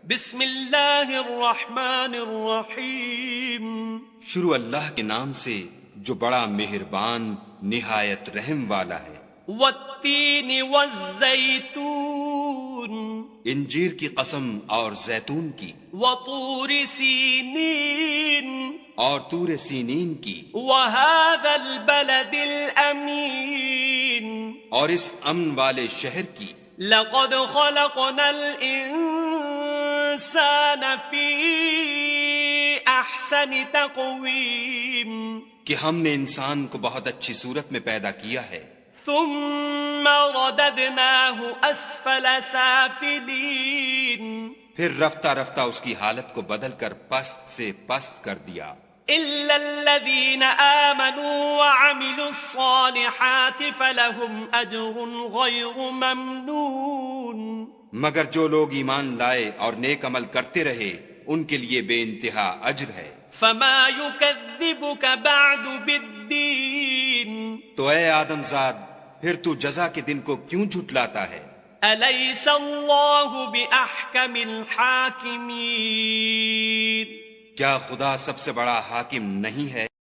بسم اللہ الرحمن الرحیم، شروع اللہ کے نام سے جو بڑا مہربان نہایت رحم والا ہے۔ والتین والزیتون، انجیر کی قسم اور زیتون کی، وطور سینین، اور طور سینین کی، وہذا البلد الامین، اور اس امن والے شہر کی۔ لقد خلقنا الانسان فی احسن تقویم، کہ ہم نے انسان کو بہت اچھی صورت میں پیدا کیا ہے، ثم رددناہ اسفل سافلین، پھر رفتہ رفتہ اس کی حالت کو بدل کر پست سے پست کر دیا، الا الذین آمنوا وعملوا الصالحات فلہم اجر غیر ممنون، مگر جو لوگ ایمان لائے اور نیک عمل کرتے رہے ان کے لیے بے انتہا اجر ہے۔ فما یکذبک بعد بالدین، تو اے آدم زاد، پھر تو جزا کے دن کو کیوں جھٹلاتا ہے؟ الیس اللہ باحکم الحاکمین، کیا خدا سب سے بڑا حاکم نہیں ہے؟